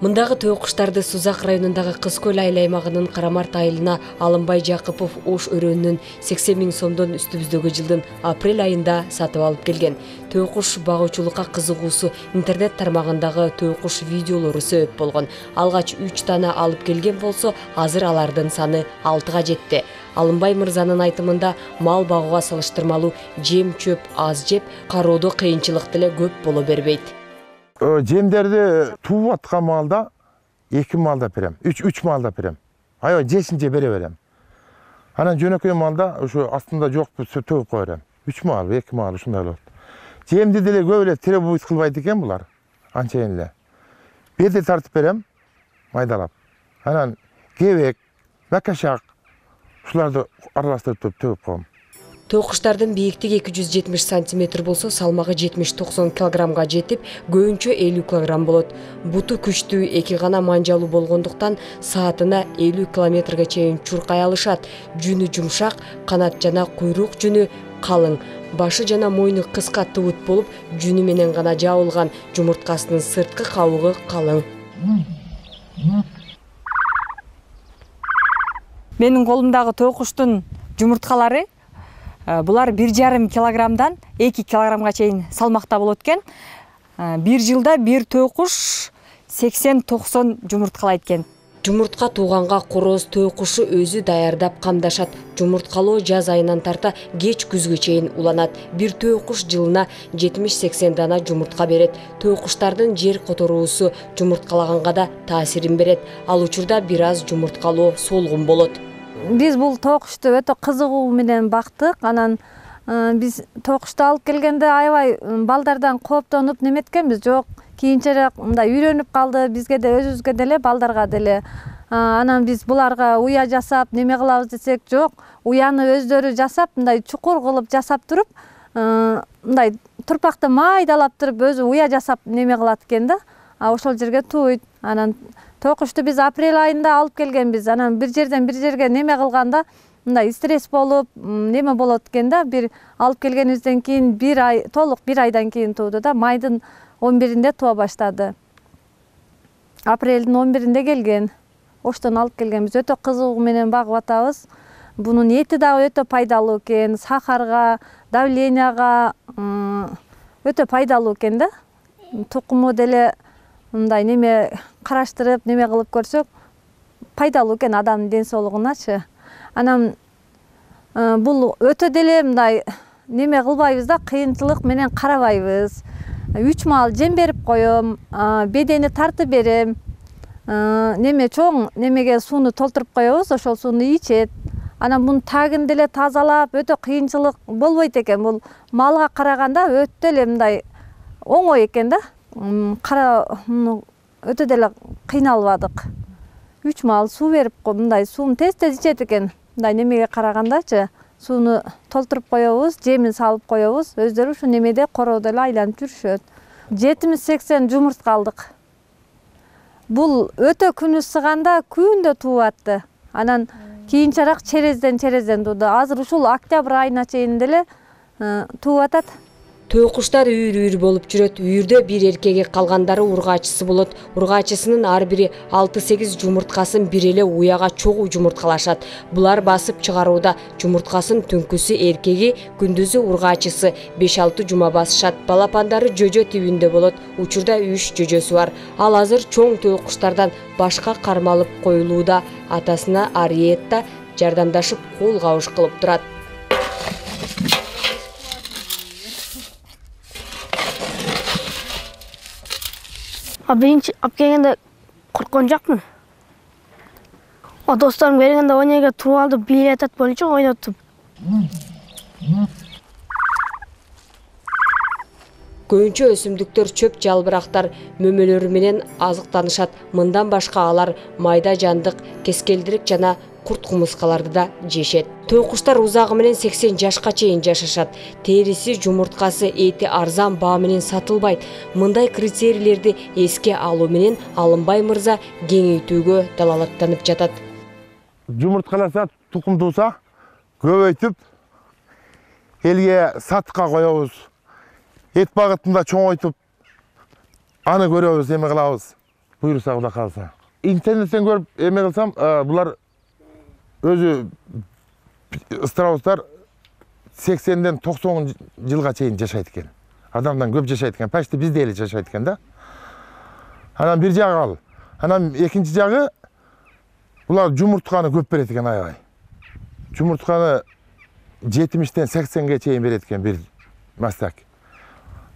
Мындагы төөкуштарды Сузак районундагы Кыз-Көл айыл аймагынын Карамарт айылына Алымбай Жакыпов ош өрөөнүнөн 80 000 сомдон үстүбүздөгү жылдын апрель айында сатып алып келген. Төөкуш багуучулукка кызыгуусу интернет тармагындагы төөкуш видеолору себеп болгон. Алгач 3 дана алып келген болсо, азыр алардын саны 6га жетти. Алымбай мырзанын айтымында мал багууга салыштырмалуу жем-чөп аз жеп, кароодо кыйынчылык деле көп боло бербейт. Жемдерди тууп аткан малда 2 малда берем, 3 малда берем. Аябай жешинче бере берем. Анан жөнөкөй малда ушу астында жок төгүп кое берем. 3 мал, 2 мал ушундай болот. Жемди деле көп эле требовать кылбайт экен булар. Анчайын эле. Беде тартып берем, майдалап. Анан кебек, бакашак ушуларды аралаштырып төгүп коем. Төөкуштардын бийиктиги 270 см болсо, салмагы 70-90 кг жетип, көбүнчө 50 кг болот. Буту күчтүү, эки гана манжалуу болгондуктан саатына 50 км чейин чуркай алышат. Жүнү жумшак, канат жана куйрук жүнү калың. Башы жана мойну кыска тыбыт болуп, жүнү менен гана жабылган, жумурткасынын сырткы кабыгы калың. Менин колумдагы төөкуштун жумурткалары булар 1,5 килограммдан 2 килограммга чейин салмакта болот экен. Bir жылда бир төөкуш 80-90 жумурткалайт экен. Жумуртка тууганга короз төөкушу өзү даярдап камдашат. Жумурткалоо жаз айынан тарта кеч күзгө чейин уланат. Бир төөкуш жылына 70-80 дана жумуртка берет. Төөкуштардын жер которуусу жумурткалаганга да таасирин берет. Ал учурда бир аз жумурткалоо солгун болот. Биз бул төөкушту өтө кызыгуу менен бактык. Анан биз төөкушту алып келгенде аябай балдардан кооптонуп неметкенбиз. Жок, кийинчерээк мындай үйрөнүп калды. Бизге де өзүбүзгө деле, балдарга деле. Анан биз буларга уя жасап, неме кылабыз десек, жок. Уяны өздөрү жасап, мындай чукур кылып жасап туруп, мындай турпакты майдалап туруп, өзү уя жасап неме кылат экен да. Ошол жерге тууйт. Анан төөкушту биз апрель айында алып келгенбиз. Анан бир жерден бир жерге неме кылганда мындай стресс болуп, неме болот экен да. Бир алып келгенибизден кийин 1 ай, толук 1 айдан кийин тууду да. Майдын 11-inde туа баштады. Апрелдин 11-inde келген. Оштон алып келгенбиз. Өтө кызыгуу менен багып атабыз. Бунун эти дагы өтө пайдалуу экен. Сахарга, давленияга өтө пайдалуу экен да. Тукуму деле мындай неме караштырып, неме кылып көрсөк, пайдалуу экен адамдын ден соолугуначы. Анан бул өтө деле мындай неме кылбайбыз да, кыйынчылык менен карабайбыз. 3 мал жем берип коем, бедени тартып берем. Неме чоң немеге сууну толтуруп коебуз, ошол сууну ичет. Анан муну тагын деле тазалап, өтө кыйынчылык болбойт экен. Бул малга караганда өтө эле мындай оңой экен да. Өтө деле кыйналбадык. 3 мал суу берип мындай сууну тез-тез ичет экен. Мындай немеге карагандачы. Сууну толтуруп коебуз, жемин салып коебуз. Өздөрү ушу немеде короодо эле айланып жүрүшөт. 70-80 жумуртка алдык. Бул өтө күнү ысыганда күндө тууп атты. Анан кийинчерээк черезден тууду. Азыр ушул октябрь айына чейин деле тууп атат. Төөкуштар үйүр-үйүр болуп жүрөт. Үйүрдө бир эркеги, калгандары ургаачысы болот. Ургаачысынын ар бири 6-8 жумурткасын бир эле уяга чогуу жумурткалашат. Булар басып чыгарууда жумурткасын түнкүсү эркеги, күндүзү ургаачысы 5-6 жума басышат. Балапандары жөжө тибинде болот. Учурда 3 жөжөсү бар. Ал азыр чоң төөкуштардан башка кармалып коюлууда. Атасына Ариетта жардамдашып кол кабыш кылып турат. Birinci apkengende korkon jokmун. Dostlarım gelgende oynaga turup aldı, bir etat boyunca oynattım. Көбүнчө өсүмдүктөр, чөп жалбырактар мөмөлөрү менен азыктанышат. Мындан башка алар майда жандык, кескелдирик жана курт кумурскаларды да жешет. Төөкуштар узагы менен 80 жашка чейин жашашат. Териси, жумурткасы, эти арзан баа менен сатылбайт. Мындай критерийлерди эске алуу менен Алымбай мырза кеңейтүүгө далалаттанып жатат. Жумурткаласа, тукум тууса, көбөйтүп элге сатыкка коебуз. Эт багытында чоңойтуп, аны көрөбүз, эме кылабыз. Buyursa Kuda kalsa. İnternetten görüp emek alsam, bular özü ıstravuslar 80'den 90 yılga çeyin yaşaydı eken. Adamdan köp yaşaydı eken. Paşta biz değil yaşaydı eken da. Hanam bir jağı al. Hanam ikinci jağı bular jumurtkanı köp berет eken ay. Jumurtkanı 70'ten 80'ge çeyin berет eken bir maslak.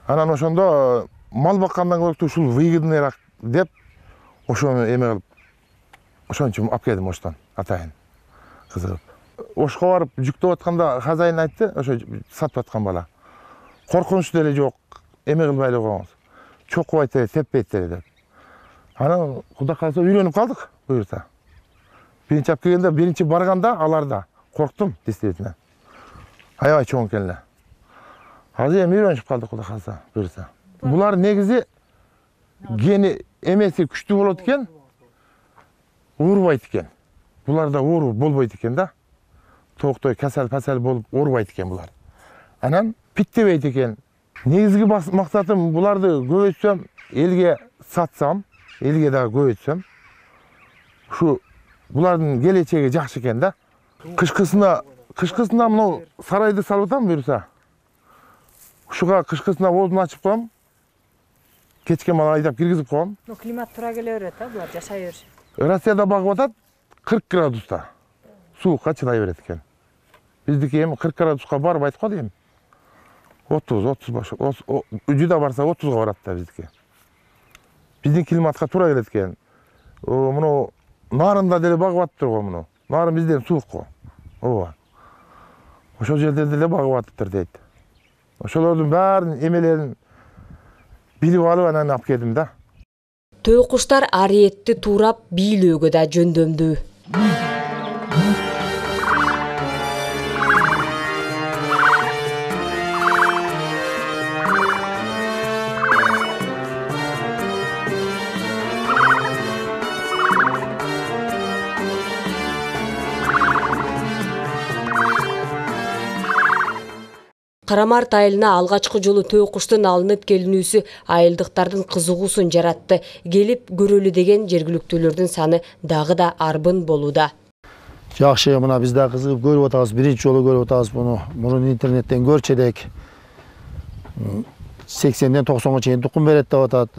Anan oşonda mal bakkandan көрүктүү ушул выгодныйраак деп ошону эме кылып ошон үчүн алып келдим оштон атайын кызыгып. Ошко барып жүктөп атканда хозяин айтты, ошо сатып аткан бала. Коркунуч деле жок, эме кылбай эле коюңуз. Чокубайт эле, теппейт эле деп. Анан Куда калса үйрөнүп калдык, буюрса. Биринчи алып келгенде, биринчи барганда аларда корктум действительно. Аябай чоң экен эле. Азыр эми үйрөнүп калдык Куда калса, буюрса. Булар негизи гени эмеси күчтүү болот экен, уурбайт экен. Буларда ууруу болбойт экен да. Тооктой касал болуп уурбайт экен булар. Анан питтебейт экен. Негизги максатым буларды көбөйтсөм, элге сатсам, элге дагы көбөйтсөм, ушу булардын келечеги жакшы экен да. Кышкысына мына сарайды салып атам буюрса. Ушуга кышкысына оозун ачып коем. Кечке мала айдап киргизип коем. Климат тура келе берет, булар жашай беришет. Россияда багып атат 40 градуста. Суукка чыдай берет экен. Биздики эми 40 градуска барып айтып коет эми. 30 үжүдө барса 30га барат да биздики. Биздин климатка тура келет экен. Муну нарында деле багып атыптыр го муну. Нарын бизден суук го. Ооба. Ошол жерде деле багып атыптыр дейт. Ошолордун баарын эмелерин билип алып анан алып келдим да. Төө куштар ариетти туурап бийлөөгө да жөндөмдүү. Карамарт айылына алгачкы жолу төө куштун алынып келинүүсү айылдыктардын кызыгуусун жаратты. Келип көрөлү деген жергиликтүүлөрдүн саны дагы да арбын болууда. Жакшы, мына биз да кызыгып көрүп атабыз. Биринчи жолу көрүп атабыз муну. Мурун интернеттен көрчү элек. 80ден 90га чейин тукум берет деп атат.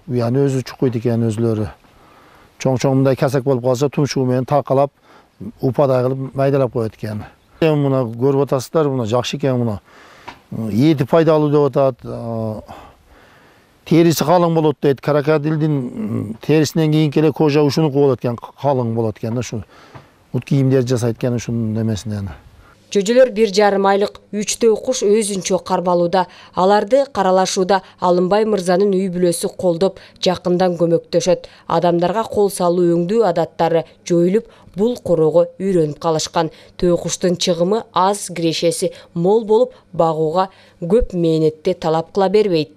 Уяны өзү чукуйт экен өзүлөрү. Чоң-чоң мындай касак болуп калса тумшугу менен такалап, упадай кылып майдалап коет экен. Муну көрүп атасыздар, муну жакшы экен муну. Ети пайдалуу деп атат. Териси калың болот дейт. Крокодилдин терисинен кийинки эле кожа ушунуку болот экен, калың болот экен да ушу. Ут кийимдер жасайт экен ушунун эмесинен. Жөжөлөр 1,5 айлык 3 төө куш өзүнчө кармалууда. Аларды каралашууда Алымбай мырзанын үй бүлөсү колдоп, жакындан көмөктөшөт. Адамдарга кол салуу өңдүү адаттары жоюлуп, бул короого үйрөнүп калышкан. Төө куштун чыгымы аз, кирешеси мол болуп, багууга көп мээнетти талап кыла бербейт.